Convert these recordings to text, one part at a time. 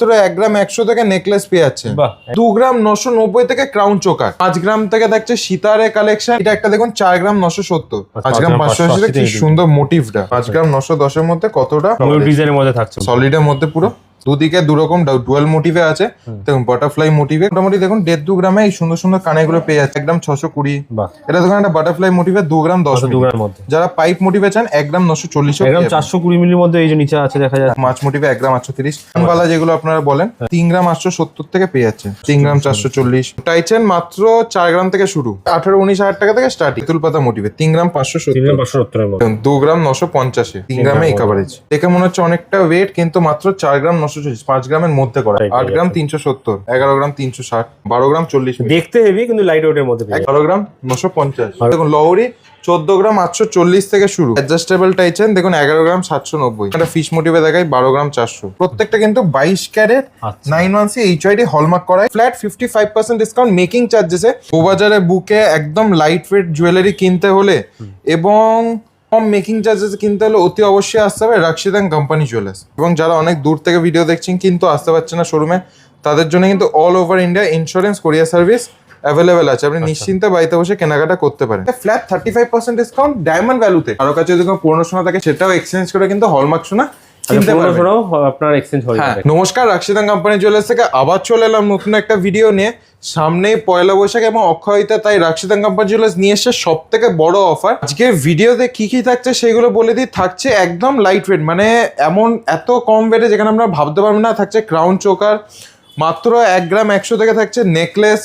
মাত্র 1 গ্রাম 100 থেকে নেকলেস পেয়ে যাচ্ছে। 2 গ্রাম 990 থেকে ক্রাউন চোকার। 5 গ্রাম থেকে থাকছে সীতারে কালেকশন। এটা একটা দেখুন 4 গ্রাম 970, 5 গ্রাম 580 কি সুন্দর মোটিভটা। 5 গ্রাম 910 এর মধ্যে কতটা ডিজাইনের মধ্যে থাকছে, সলিডের মধ্যে পুরো দুদিকে দুরকম ডুয়াল মোটিভে আছে। দেখুন বাটারফ্লাই মোটিভে মোটামুটি দেখুন 1.5-2 গ্রামে এই সুন্দর সুন্দর কানেগুলো পেয়ে যাচ্ছে। 1 গ্রাম 620। এটা দেখুন একটা বাটারফ্লাই মোটিভে 2 গ্রাম 10 মিলি। যারা পাইপ মোটিভে চান 1 গ্রাম 940, 1 গ্রাম 420 মিলির মধ্যে এই যে নিচে আছে দেখা যাচ্ছে। মাছ মোটিভে 1 গ্রাম 830 বালা যেগুলো আপনারা বলেন 3 গ্রাম 870 থেকে পেয়ে যাচ্ছে। 3 গ্রাম 440 টাইচেন মাত্র 4 গ্রাম থেকে শুরু, 18-19 হাজার টাকা থেকে স্টার্ট। তেঁতুল পাতা মোটিভে 3 গ্রাম 570, 2 গ্রাম 950, 3 গ্রামে এই কভারেজ। দেখে মনে হচ্ছে অনেকটা ওয়েট, কিন্তু মাত্র 4 গ্রাম 940, 5 গ্রামের মধ্যে করা। 8 গ্রাম 370, 11 গ্রাম 360, 12 গ্রাম 40, দেখতে হেভি কিন্তু লাইট ওয়েটের মধ্যে। 11 গ্রাম 950। দেখুন লহরি 14 গ্রাম 840 থেকে শুরু। অ্যাডজাস্টেবল টাইচেন দেখুন 11 গ্রাম 790। একটা ফিশ মোটিভে দেখাই 12 গ্রাম 400। প্রত্যেকটা কিন্তু 22 ক্যারেট 916 HID হলমার্ক করা। ফ্ল্যাট 55% ডিসকাউন্ট মেকিং চার্জেসে। বাজারে বুকে একদম লাইট ওয়েট জুয়েলারি কিনতে হলে এবং কম মেকিং চার্জেস কিনতে হলে অতি অবশ্যই আসতে হবে রাক্ষিতাং কোম্পানি জুয়েলার্স। এবং যারা অনেক দূর থেকে ভিডিও দেখছেন কিন্তু আসতে পারছে না শোরুমে, তাদের জন্য কিন্তু অল ওভার ইন্ডিয়া ইন্স্যুরেন্স কোরিয়ার সার্ভিস অ্যাভেলেবেল আছে। আপনি নিশ্চিন্তে বাড়িতে বসে কেনাকাটা করতে পারেন। ফ্ল্যাট 35% ডিসকাউন্ট ডায়মন্ড ভ্যালুতে। কারো কাছে যদি কোনো পুরনো সোনা থাকে সেটাও এক্সচেঞ্জ করে কিন্তু হলমার্ক সোনা কিনতে পারবেন। আপনার এক্সচেঞ্জ হয়ে যাবে। নমস্কার, রাক্ষিতাং কোম্পানি জুয়েলার্স থেকে আবার চলে এলাম নতুন একটা ভিডিও নিয়ে। সামনেই পয়লা বৈশাখ এবং অক্ষয়িতা, তাই রাক্ষিতাং কোম্পানি জুয়েলার্স নিয়ে এসেছে সব থেকে বড় অফার। আজকে ভিডিওতে কি কি থাকছে সেগুলো বলে দিই। থাকছে একদম লাইট ওয়েট, মানে এমন এত কম ওয়েটে যেখানে আমরা ভাবতে পারবো না। থাকছে ক্রাউন চোকার মাত্র 1 গ্রাম 100 থেকে থাকছে নেকলেস,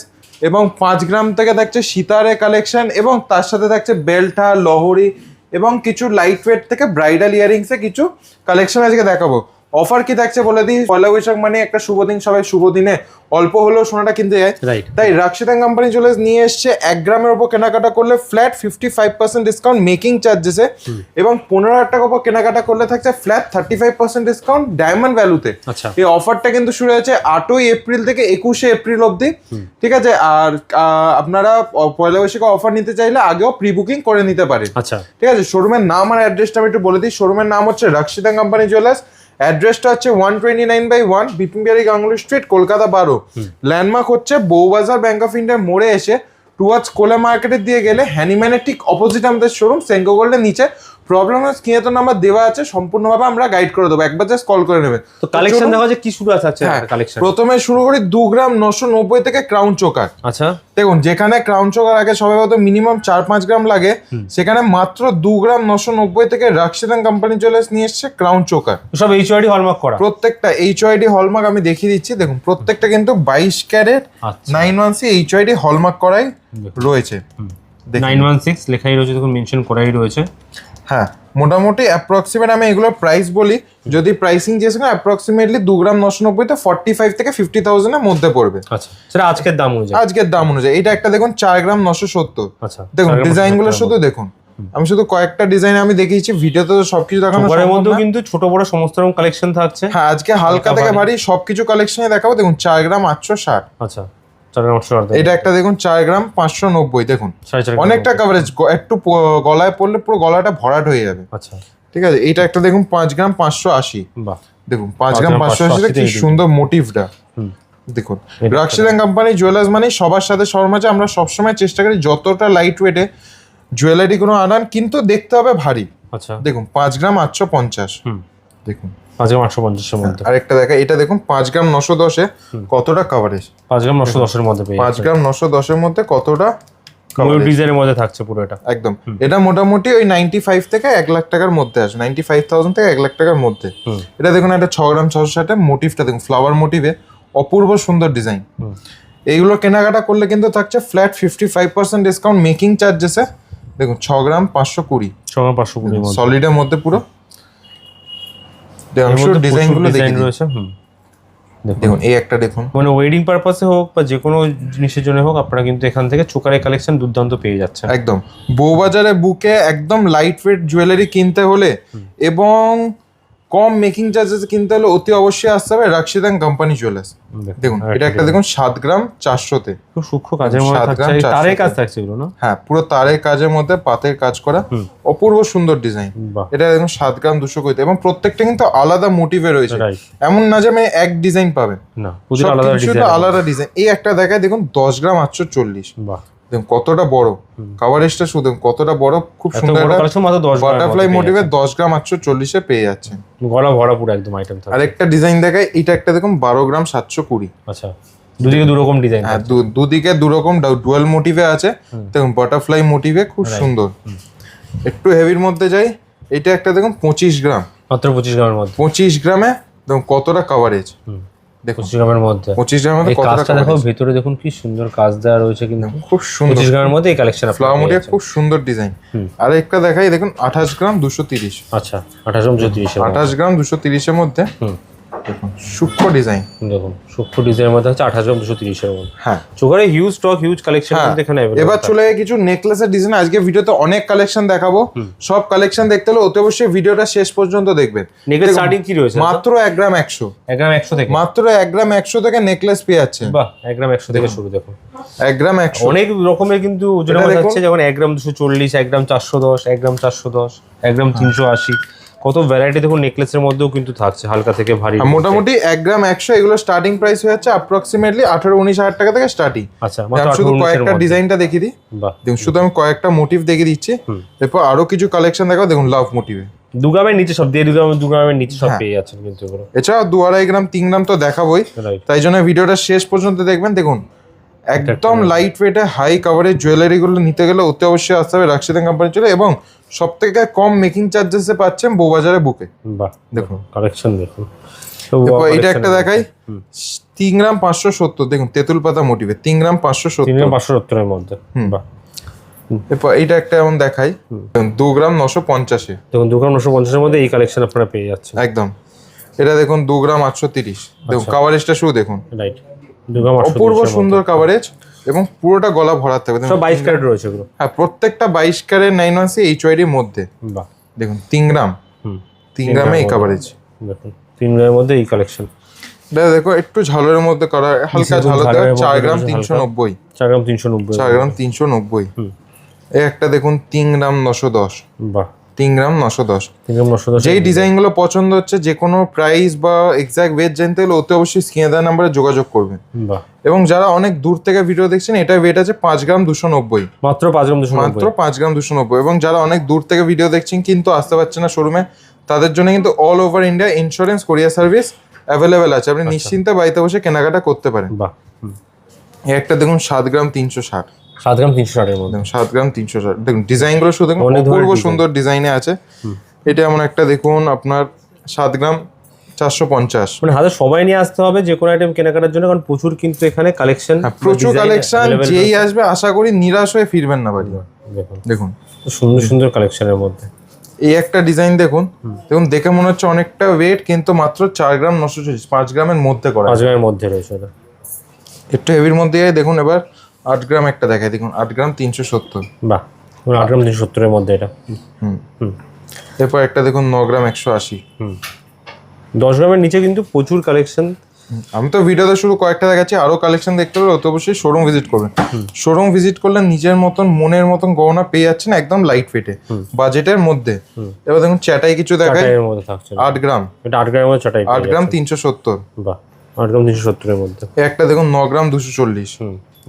এবং 5 গ্রাম থেকে থাকছে সীতারে কালেকশন, এবং তার সাথে থাকছে বেল্ট, লহরি এবং কিছু লাইট ওয়েট থেকে ব্রাইডাল ইয়ারিংসে কিছু কালেকশন আজকে দেখাবো। অফার কি থাকছে বলে দিই। পয়লা বৈশাখ মানে একটা শুভ দিন, সবাই শুভ দিনে অল্প হলেও সোনাটা কিনতে যায়। তাই রাক্ষিতাং কোম্পানি চলে নিয়ে এসছে 1 গ্রামের উপর কেনাকাটা করলে ফ্ল্যাট 55% ডিসকাউন্ট মেকিং চার্জেসে, এবং 15,000 টাকা উপর কেনাকাটা করলে থাকছে ফ্ল্যাট 35% ডিসকাউন্ট ডায়মন্ড ভ্যালুতে। এই অফারটা কিন্তু শুরু হয়েছে 8ই এপ্রিল থেকে 21শে এপ্রিল অব্দি, ঠিক আছে। আর আপনারা পয়লা বৈশাখে অফার নিতে চাইলে আগেও প্রি বুকিং করে নিতে পারেন, ঠিক আছে। শোরুমের নাম আর অ্যাড্রেসটা আমি একটু বলে দিই। শোরুমের নাম হচ্ছে রাক্ষিতাং কোম্পানি জুয়েলার্স। অ্যাড্রেসটা হচ্ছে 129/1 বিপিন বিহারী গাঙ্গুলি স্ট্রিট, কলকাতা 12। ল্যান্ডমার্ক হচ্ছে বউবাজার ব্যাংক অফ ইন্ডিয়ার মোড়ে এসে টুয়ার্ডস কোলা মার্কেটের দিয়ে গেলে হ্যানিম্যানের ঠিক অপোজিট আমাদের শোরুম সেঙ্কো গোল্ডের নিচে। প্রবলেম হচ্ছে স্ক্রিনে তো নাম্বার দেওয়া আছে, সম্পূর্ণভাবে আমরা গাইড করে দেবো, একবার জাস্ট কল করে নেবেন। তো কালেকশন দেখা যায় কি শুরু আছে কালেকশন। প্রথমে শুরু করি 2 গ্রাম 990 থেকে ক্রাউন চোকার। আচ্ছা দেখুন, যেখানে ক্রাউন চোকার আগে সবাই হয়তো মিনিমাম 4-5 গ্রাম লাগে, সেখানে মাত্র 2 গ্রাম 990 থেকে রাক্ষিতাং কোম্পানি জুয়েলার্স নিয়ে এসছে ক্রাউন চোকার। সব HID হলমার্ক করা, প্রত্যেকটা HID হলমার্ক আমি দেখিয়ে দিচ্ছি। দেখুন প্রত্যেকটা কিন্তু 22 ক্যারেট 916 HID হলমার্ক করাই রয়েছে। 916 লেখাই রয়েছে, দেখুন মেনশন করাই রয়েছে। হ্যাঁ, মোটামুটি অ্যাপ্রক্সিমেট আমি এগুলো প্রাইস বলি। যদি প্রাইসিং জিজ্ঞেস করেন অ্যাপ্রক্সিমেটলি 2 গ্রাম 990 তে 45 থেকে 50,000 এর মধ্যে পড়বে। আচ্ছা, সেটা আজকের দাম অনুযায়ী। আজকের দাম অনুযায়ী এটা একটা দেখুন 4 গ্রাম 970। আচ্ছা, দেখুন ডিজাইন গুলো শুধু দেখুন। আমি শুধু কয়েকটা ডিজাইন আমি দেখিয়েছি, ভিডিওতে তো সবকিছু দেখানো সম্ভব না। এর মধ্যেও কিন্তু ছোট বড় সমস্ত রকম কালেকশন থাকছে। হ্যাঁ, আজকে হালকা থেকে ভারী সবকিছু কালেকশনে দেখাবো। দেখুন 4 গ্রাম 860। আচ্ছা, 4 গ্রাম 860। এটা একটা দেখুন 4 গ্রাম 590। দেখুন অনেকটা কভারেজ, একটু গলায় পড়লে পুরো গলাটা ভরাট হয়ে যাবে। আচ্ছা, ঠিক আছে। এটা একটা দেখুন 5 গ্রাম 580। বাহ, দেখুন 5 গ্রাম 580 কি সুন্দর মোটিভটা। দেখুন রাক্ষিতাং কোম্পানি জুয়েলার্স মানে সবার সাথে সবার মাঝে আমরা সবসময় চেষ্টা করি যতটা লাইট ওয়েটে জুয়েলারি কোনো আনান, কিন্তু দেখতে হবে ভারী। আচ্ছা, দেখুন 5 গ্রাম 850। দেখুন 5 গ্রাম 850 এর মধ্যে। আরেকটা দেখা, এটা দেখুন 5 গ্রাম 910 এ কতটা কভারেজ। 5 গ্রাম 910 এর মধ্যে পেয়ে 5 গ্রাম 910 এর মধ্যে কতটা ডিজাইনের মধ্যে থাকছে পুরো এটা। একদম এটা মোটামুটি ওই 95 থেকে 1 লাখ টাকার মধ্যে আসে, 95,000 থেকে 1 লাখ টাকার মধ্যে। এটা দেখুন একটা 6 গ্রাম 660 এর মোটিভটা দেখুন, ফ্লাওয়ার মোটিভে অপূর্ব সুন্দর ডিজাইন। এইগুলো কেনাকাটা করলে কিন্তু থাকছে ফ্ল্যাট 55% ডিসকাউন্ট মেকিং চার্জেসে। দেখুন 6 গ্রাম 520, 6 গ্রাম 520 সলিডের মধ্যে পুরো। ডিজাইন গুলো দেখে রয়েছে। দেখুন এই একটা দেখুন, মানে ওয়েডিং পারপাসে হোক বা যে কোনো জিনিসের জন্য হোক, আপনারা কিন্তু এখান থেকে চোকারের কালেকশন দুর্দান্ত পেয়ে যাচ্ছেন। একদম বউবাজারে বুকে একদম লাইট ওয়েট জুয়েলারি কিনতে হলে এবং কম মেকিং চার্জেস কিনতে হলে অতি অবশ্যই আসতে হবে রাক্সিদাং কোম্পানি জুয়েলার্স। দেখুন এটা একটা দেখুন 7 গ্রাম 400-তে, খুব সূক্ষ্ম কাজের মধ্যে 7 গ্রাম থাকছে, 400 তারের কাজ থাকছে এগুলো না? হ্যাঁ পুরো তারের কাজের মধ্যে পাতের কাজ করা, অপূর্ব সুন্দর ডিজাইন। বাহ, এটা দেখুন 7 গ্রাম 200 কইতে, এবং প্রত্যেকটা কিন্তু আলাদা মোটিভে রয়েছে, রাইট। এমন না যে আমি এক ডিজাইন পাবেন, না প্রতিটা আলাদা সবকিছুটা ডিজাইন। আলাদা ডিজাইন। এই একটা দেখায় দেখুন 10 গ্রাম 840, বাহ, দেখুন কতটা বড় কাভারেজটা, শুধু কতটা বড়, খুব এত সুন্দর বড় একটা কালেকশন মাত্র 10 বাটারফ্লাই মোটিভে 10 গ্রাম 840-এ পেয়ে যাচ্ছেন। গলা ভরা পুরো একদম আইটেম থাকে। আরেকটা ডিজাইন দেখায়, এটা একটা দেখুন 12 গ্রাম 720। আচ্ছা, দুদিকে দু রকম ডিজাইন। হ্যাঁ দুদিকে দু রকম ডুয়াল মোটিভে আছে, দেখুন বাটারফ্লাই মোটিভে খুব সুন্দর। একটু হেভির মধ্যে যাই, এটা একটা দেখুন 25 গ্রাম, মাত্র 25 গ্রামের মধ্যে। 25 গ্রামে দেখুন কতটা কাভারেজ, দেখুন 25 গ্রামের মধ্যে 25 গ্রামের মধ্যে এই কতটা কাজটা দেখো, coverage। ভেতরে দেখুন কি সুন্দর কাজ দেওয়া রয়েছে, কিন্তু খুব সুন্দর 25 গ্রামের মধ্যে এই কালেকশন ফ্লাওয়ার মোটিভে খুব সুন্দর ডিজাইন। আর একটা দেখাই দেখুন 28 গ্রাম 230, আচ্ছা 28-30 28 গ্রাম 230-এর মধ্যে দেখুন সূক্ষ্ম ডিজাইন, দেখুন সূক্ষ্ম ডিজাইনের মধ্যে হচ্ছে 28-230 এর মধ্যে। হ্যাঁ চোখারে হিউজ স্টক, হিউজ কালেকশন হ্যাঁ। কিন্তু এখানে available এবার থাকে। চলে কিছু নেকলেসের ডিজাইন। আজকে ভিডিওতে অনেক কালেকশন দেখাবো, সব কালেকশন দেখতে হলে অতি অবশ্যই ভিডিওটা শেষ পর্যন্ত দেখবেন। নেকলেস স্টার্টিং কি রয়েছে? মাত্র 1 গ্রাম 100, 1 গ্রাম 100 থেকে, মাত্র 1 গ্রাম 100 থেকে নেকলেস পেয়ে যাচ্ছেন। বাহ 1 গ্রাম 100 থেকে শুরু। দেখুন 1 গ্রাম 100, অনেক রকমের কিন্তু ওজনের এটা মধ্যে দেখুন। আছে, যেমন 1 গ্রাম 240, 1 গ্রাম 410, 1 গ্রাম 410, 1 গ্রাম 380, কত ভ্যারাইটি দেখুন নেকলেসের মধ্যেও কিন্তু থাকছে, হালকা থেকে ভারী। আর মোটামুটি 1 গ্রাম 100 এগুলো স্টার্টিং প্রাইস হয়ে যাচ্ছে অ্যাপ্রক্সিমেটলি 18-19 হাজার টাকা থেকে স্টার্টিং। আচ্ছা আমি মাত্র শুধু 18-19 এর কয়েকটা মধ্যে। ডিজাইনটা দেখিয়ে দিই, বাহ, দেখুন শুধু আমি কয়েকটা মোটিভ দেখিয়ে দিচ্ছি, এরপর আরো কিছু কালেকশন দেখাবো। দেখুন লাভ মোটিভে 2 গ্রামের নিচে সব দিয়ে, 2 গ্রামের নিচে সব পেয়ে যাচ্ছেন কিন্তু এগুলো। এছাড়াও 2-2.5 গ্রাম 3 গ্রাম তো দেখাবোই, রাইট, তাই জন্য ভিডিওটা শেষ পর্যন্ত দেখবেন। দেখুন একদম লাইট ওয়েটে হাই কাভারেজ জুয়েলারিগুলো নিতে গেলে অতি অবশ্যই আসতে হবে রাক্সিদাং কোম্পানি চলে, এবং সব থেকে কম মেকিং চার্জেসে পাচ্ছেন বউবাজারে বুকে। বাহ দেখুন কালেকশন দেখুন। এরপর এটা একটা দেখাই 3 গ্রাম 570, দেখুন তেঁতুল পাতা মোটিভে 3 গ্রাম 570, 3 গ্রাম 570 এর মধ্যে। বাহ, এরপর এইটা একটা এমন দেখাই 2 গ্রাম 950-এ, দেখুন 2 গ্রাম 950 এর মধ্যে এই কালেকশন আপনারা পেয়ে যাচ্ছেন। একদম। এটা দেখুন 2 গ্রাম 830, দেখুন কাভারেজটা শুধু দেখুন, রাইট, 2 গ্রাম 830 অপূর্ব সুন্দর কাভারেজ, এবং পুরোটা গলা ভরা থাকবে। দেখুন সব 22 ক্যারেট রয়েছে এগুলো। হ্যাঁ প্রত্যেকটা 22 ক্যারেট 9 HYD এর মধ্যে। বাহ, দেখুন 3 গ্রাম 3 গ্রামে এই কাভারেজ। দেখুন 3 গ্রামের মধ্যে এই কালেকশন। এটা দেখো একটু ঝালের মধ্যে করা, হালকা ঝাল দেওয়া, 4 গ্রাম 390, 4 গ্রাম 390, 4 গ্রাম 390। এই একটা দেখুন 3 গ্রাম 910, বাহ 3 গ্রাম 910। 3 গ্রাম 910। যেই ডিজাইনগুলো পছন্দ হচ্ছে, যে কোনো প্রাইস বা এক্সাক্ট ওয়েট জানতে হলে অতি অবশ্যই স্ক্রিনে দেওয়া নাম্বারে যোগাযোগ করবেন। বাহ, এবং যারা অনেক দূর থেকে ভিডিও দেখছেন, এটা ওয়েট আছে 5 গ্রাম 290, মাত্র 5 গ্রাম 290। মাত্র 5 গ্রাম 290। এবং যারা অনেক দূর থেকে ভিডিও দেখছেন কিন্তু আসতে পারছেন না শোরুমে, তাদের জন্য কিন্তু অল ওভার ইন্ডিয়া ইন্স্যুরেন্স কোরিয়ার সার্ভিস অ্যাভেলেবেল আছে, আপনি নিশ্চিন্তে বাড়িতে বসে কেনাকাটা করতে পারেন। বাহ, এই একটা দেখুন 7 গ্রাম 360, 7 গ্রাম 360 এর মধ্যে। দেখুন 7 গ্রাম 360, দেখুন ডিজাইনগুলো শুধু দেখুন অনেক ধরনের অপূর্ব design। সুন্দর ডিজাইনে আছে। এটা এমন একটা দেখুন আপনার 7 গ্রাম 450, মানে হাতে সময় নিয়ে আসতে হবে যে কোনো আইটেম কেনাকাটার জন্য, কারণ প্রচুর কিন্তু এখানে কালেকশন, প্রচুর কালেকশন, যেই আসবে আশা করি নিরাশ হয়ে ফিরবেন না বাড়ি। দেখুন দেখুন সুন্দর সুন্দর কালেকশনের মধ্যে এই একটা ডিজাইন দেখুন, দেখুন দেখে মনে হচ্ছে অনেকটা ওয়েট, কিন্তু মাত্র 4 গ্রাম 940, 5 গ্রামের মধ্যে করা। 5 গ্রামের মধ্যে রয়েছে এটা। একটু হেভির মধ্যে দেখুন। এবার 8 গ্রাম একটা দেখায়, দেখুন 8 গ্রাম 370, বাহ 8 গ্রাম 370 এর মধ্যে এটা। এরপর একটা দেখুন 9 গ্রাম 180। 10 গ্রামের নিচে কিন্তু প্রচুর কালেকশন। আমি তো ভিডিওতে শুরু কয়েকটা দেখাচ্ছি, আরো কালেকশন দেখতে হলে অত অবশ্যই শোরুম ভিজিট করবেন। শোরুম ভিজিট করলে নিজের মতন মনের মতন গহনা পেয়ে যাচ্ছেন একদম লাইট ওয়েটে বাজেটের মধ্যে। এবার দেখুন চ্যাটাই কিছু দেখায়, এর মধ্যে থাকছে 8 গ্রাম, এটা 8 গ্রামের মধ্যে চাটাই। 8 গ্রাম 370। বাহ 8 গ্রাম 370 এর মধ্যে। একটা দেখুন 9 গ্রাম 240,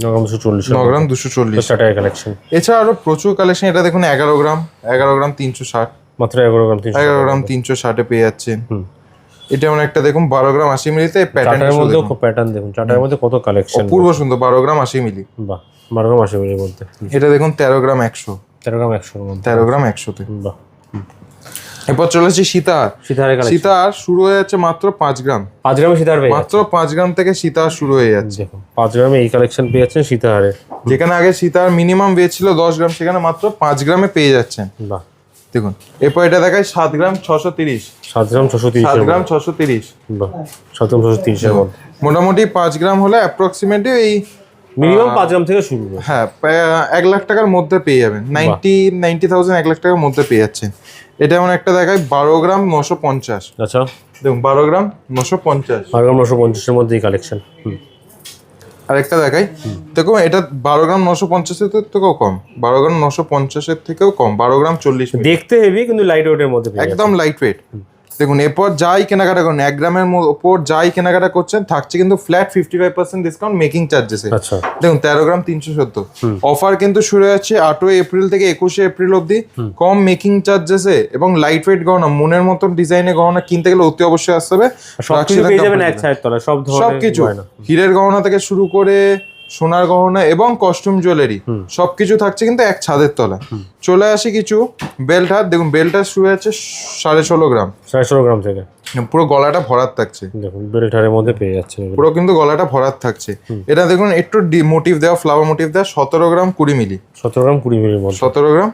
9 গ্রাম 240, 9 গ্রাম 240। চাটাই কালেকশন। এছাড়া আরো প্রচুর কালেকশন। এটা দেখুন 11 গ্রাম, 11 গ্রাম 360, মাত্র 11 গ্রাম 360। 11 গ্রাম 360 পেয়ে যাচ্ছেন। এটা এমন একটা দেখুন 12 গ্রাম 80 মিলিতে প্যাটার্ন, চাটাইয়ের মধ্যেও খুব প্যাটার্ন দেখুন, চাটাইয়ের মধ্যে কত কালেকশন, অপূর্ব সুন্দর 12 গ্রাম 80 মিলি। বাহ 12 গ্রাম 80 মিলির মধ্যে। এটা দেখুন 13 গ্রাম 100, 13 গ্রাম 100 এর মধ্যে। 13 গ্রাম 100-তে। বাহ এরপর চলেছে সীতাহার। সীতাহারের কালেকশন। সীতাহার শুরু হয়ে যাচ্ছে মাত্র 5 গ্রাম, 5 গ্রামে সীতাহার পেয়ে মাত্র 5 গ্রাম থেকে সীতাহার শুরু হয়ে যাচ্ছে। দেখুন 5 গ্রামে এই কালেকশন পেয়ে যাচ্ছেন সীতাহারের। যেখানে আগে সীতাহার মিনিমাম ওয়েট ছিল 10 গ্রাম, সেখানে মাত্র 5 গ্রামে পেয়ে যাচ্ছেন। বাহ দেখুন এরপর এটা দেখায় 7 গ্রাম 630, 7 গ্রাম 630 7 এর গ্রাম মধ্যে। 630। বাহ 7 গ্রাম 630 এর মধ্যে। মোটামুটি 5 গ্রাম হলে অ্যাপ্রক্সিমেটলি এই মিনিমাম 5 গ্রাম থেকে শুরু। হ্যাঁ, 1 লাখ টাকার মধ্যে পেয়ে যাবেন, 90,000 1 লাখ টাকার মধ্যে পেয়ে যাচ্ছেন। এটা এমন একটা দেখায় 12 গ্রাম 950। আচ্ছা, দেখুন 12 গ্রাম 950, 12 গ্রাম 950 এর মধ্যেই কালেকশন। আরেকটা দেখাই, দেখুন এটা 12 গ্রাম 950 এর থেকেও কম, 12 গ্রাম 950 এর থেকেও কম, 12 গ্রাম 40 মিলি। দেখতে হেভি কিন্তু লাইট ওয়েটের মধ্যে পেয়ে একদম লাইট ওয়েট। দেখুন এরপর যাই কেনাকাটা করুন, 1 গ্রামের ওপর যাই কেনাকাটা করছেন থাকছে কিন্তু ফ্ল্যাট 55% ডিসকাউন্ট মেকিং চার্জেস। আচ্ছা, দেখুন 13 গ্রাম 370 অফার কিন্তু শুরু হচ্ছে 8 এপ্রিল থেকে 21 এপ্রিল অবধি। কম মেকিং চার্জেসে এবং লাইট ওয়েট গহনা, মনের মতন ডিজাইনের গহনা কিনতে গেলে অতি অবশ্যই আসতে হবে। সবকিছু পেয়ে যাবেন এক ছাদের তলায়, সব ধরনের সবকিছু, গয়না। হীরের গহনা থেকে শুরু করে সোনার গহনা এবং কস্টিউম জুয়েলারি সবকিছু থাকছে কিন্তু এক ছাদের তলায়। চলে আসি কিছু বেল্ট হার। দেখুন বেল্ট হার শুরু হচ্ছে 16.5 গ্রাম, 16.5 গ্রাম থেকে পুরো গলাটা ভরাট থাকছে। দেখুন বেল্ট হারের মধ্যে পেয়ে যাচ্ছে এগুলো। পুরো কিন্তু গলাটা ভরাট থাকছে। এটা দেখুন একটু মোটিভ দেওয়া, ফ্লাওয়ার মোটিভ দেওয়া, 17 গ্রাম 20 মিলি, 17 গ্রাম 20 মিলির মধ্যে। 17 গ্রাম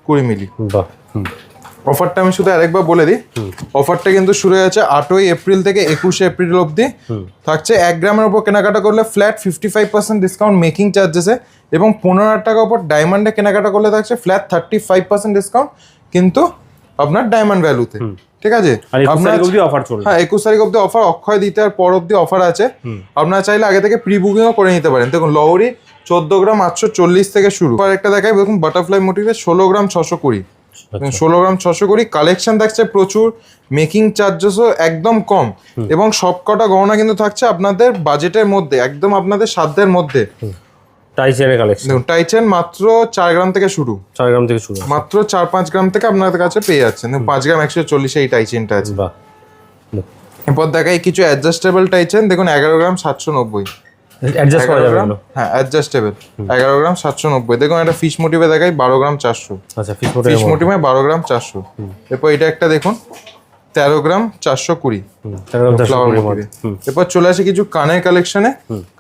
20 মিলি। বাহ। অফারটা আমি শুধু আরেকবার বলে দিই, অফারটা কিন্তু শুরু হয়েছে 8 এপ্রিল থেকে 21 এপ্রিল অবধি। থাকছে 1 গ্রামের উপর কেনাকাটা করলে ফ্ল্যাট 55% ডিসকাউন্ট মেকিং চার্জেসে, এবং 15,000 টাকার উপর ডায়মন্ডে কেনাকাটা করলে থাকছে ফ্ল্যাট 35% ডিসকাউন্ট কিন্তু আপনার ডায়মন্ড ভ্যালুতে। ঠিক আছে, আর 21 তারিখ অবধি অফার চলবে। হ্যাঁ 21 তারিখ অবধি অফার, অক্ষয় দ্বিতীয়ার পর অবধি অফার আছে। আপনারা চাইলে আগে থেকে প্রি বুকিংও করে নিতে পারেন। দেখুন লহরি 14 গ্রাম 840 থেকে শুরু। আর একটা দেখাই, দেখুন বাটারফ্লাই মোটিভে 16 গ্রাম 620, 16 গ্রাম 620 কালেকশন থাকছে প্রচুর, মেকিং চার্জেসও একদম কম, এবং সবকটা গহনা কিন্তু থাকছে আপনাদের বাজেটের মধ্যে, একদম আপনাদের সাধ্যের মধ্যে। টাইচেনের কালেকশন দেখুন টাইচেন মাত্র 4 গ্রাম থেকে শুরু, 4 গ্রাম থেকে শুরু, মাত্র 4-5 গ্রাম থেকে আপনাদের কাছে পেয়ে যাচ্ছেন। 5 গ্রাম 140 এই টাইচেনটা আছে। বাহ। এরপর দেখাই কিছু অ্যাডজাস্টেবল টাইচেন। দেখুন 11 গ্রাম 790, অ্যাডজাস্ট করা যাবে না। হ্যাঁ অ্যাডজাস্টেবল 11 গ্রাম 790। দেখুন একটা ফিশ মোটিভে দেখাই 12 গ্রাম 400, আচ্ছা, ফিশ মোটিভে 12 গ্রাম 400। এরপর এটা একটা দেখুন 13 গ্রাম 420 ফ্লাওয়ার মোটিভে। এরপর চলে আসে কিছু কানের কালেকশনে।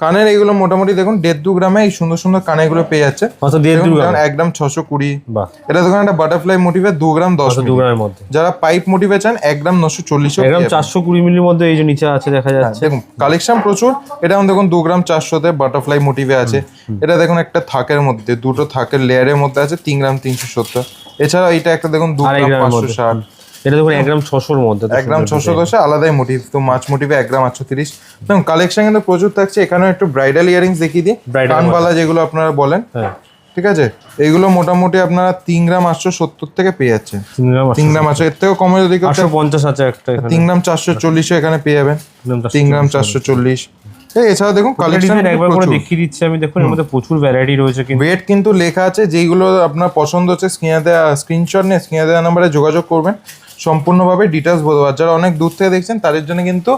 কানের এগুলো মোটামুটি দেখুন 1.5-2 গ্রামে এই সুন্দর সুন্দর কানে এগুলো পেয়ে যাচ্ছে। মাত্র 1.5 গ্রাম, 1 গ্রাম 620। বাহ। এটা দেখুন একটা বাটারফ্লাই মোটিভে 2 গ্রাম 10 2 গ্রামের মধ্যে। যারা পাইপ মোটিভে চান 1 গ্রাম 940, 1 গ্রাম 420 মিলির মধ্যে এই যে নিচে আছে দেখা যাচ্ছে। দেখুন কালেকশন প্রচুর। এটা দেখুন 2 গ্রাম 400-তে বাটারফ্লাই মোটিভে আছে। এটা দেখুন একটা থাকের মধ্যে, দুটো থাকের লেয়ারের মধ্যে আছে 3 গ্রাম 370। এছাড়া এটা একটা দেখুন 2 গ্রাম 560। এটা দেখুন 1 গ্রাম 600 এর মধ্যে, 1 গ্রাম 610 আলাদাই মোটিভ। তো মাছ মোটিভে 1 গ্রাম 830। দেখুন কালেকশন কিন্তু প্রচুর থাকছে। এখানে একটু ব্রাইডাল ইয়ারিংস দেখিয়ে দিই, কানবালা যেগুলো আপনারা বলেন। ঠিক আছে, এইগুলো মোটামুটি আপনারা 3 গ্রাম 870 থেকে পেয়ে যাচ্ছেন। 3 গ্রাম 800, এর থেকেও কমে যদি 850 আছে একটা এখানে। 3 গ্রাম 440 এখানে পেয়ে যাবেন, 3 গ্রাম 440। এছাড়া দেখুন কালেকশন একবার করে দেখিয়ে দিচ্ছি আমি। দেখুন এর মধ্যে প্রচুর ভ্যারাইটি রয়েছে, কিন্তু রেট কিন্তু লেখা আছে। যেইগুলো আপনার পছন্দ হচ্ছে স্ক্রিনে দেওয়া স্ক্রিনশট নিয়ে স্ক্রিনে দেওয়া নাম্বারে যোগাযোগ করবেন, সম্পূর্ণভাবে ডিটেলস বলবো। আর যারা অনেক দূর থেকে দেখছেন তাদের জন্য কিন্তু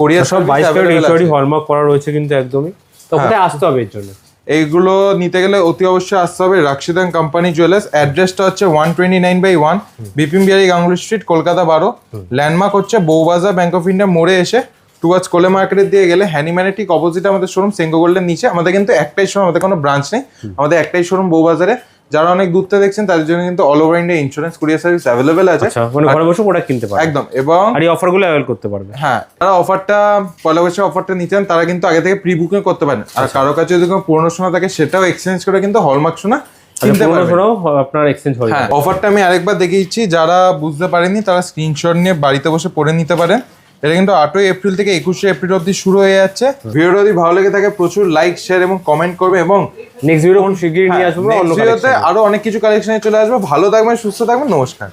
কোরিয়ার সব 22 ক্যারেট এইচডি হলমার্ক করা রয়েছে কিন্তু একদমই। তো কোথায় আসতে হবে এর জন্য? এইগুলো নিতে গেলে অতি অবশ্যই আসতে হবে রাক্ষিদান কোম্পানি জুয়েলার্স। অ্যাড্রেসটা হচ্ছে 129/1 বিপিন বিহারি গাঙ্গুলি স্ট্রিট, কলকাতা 12। ল্যান্ডমার্ক হচ্ছে বউবাজার ব্যাংক অফ ইন্ডিয়া মোড়ে এসে টুয়ার্ডস কোলে মার্কেটের দিয়ে গেলে হ্যানিম্যানের ঠিক অপোজিট আমাদের শোরুম সেঙ্গো গোল্ডের নিচে। আমাদের কিন্তু একটাই শোরুম, আমাদের কোনো ব্রাঞ্চ নেই, আমাদের একটাই শোরুম বউবাজারে। যারা অনেক দূর থেকে দেখছেন তাদের জন্য কিন্তু all over India insurance courier service available আছে। আচ্ছা, মানে ঘরে বসে প্রোডাক্ট কিনতে পারবে একদম। এবং আর এই অফারগুলো অ্যাভেল করতে পারবে। হ্যাঁ, যারা অফারটা পয়লা বৈশাখ অফারটা নিচ্ছেন তারা কিন্তু আগে থেকে প্রি বুকিং করতে পারেন। আর কারো কাছে যদি কোনো পুরনো সোনা থাকে সেটাও এক্সচেঞ্জ করে কিন্তু হলমার্ক সোনা কিনতে পারবেন। আপনার এক্সচেঞ্জ হয়ে যাবে। অফারটা আমি আরেকবার দেখিয়ে দিচ্ছি, যারা বুঝতে পারেননি তারা স্ক্রিনশট নিয়ে বাড়িতে বসে পড়ে নিতে পারেন। এটা কিন্তু 8 এপ্রিল থেকে 21 এপ্রিল অবধি শুরু হয়ে যাচ্ছে। ভিডিওটা যদি ভালো লেগে থাকে প্রচুর লাইক শেয়ার এবং কমেন্ট করবে, এবং নেক্সট ভিডিও শিগগিরই নিয়ে আসবো। আরো অনেক কিছু কালেকশনে চলে আসবে। ভালো থাকবেন, সুস্থ থাকবেন, নমস্কার।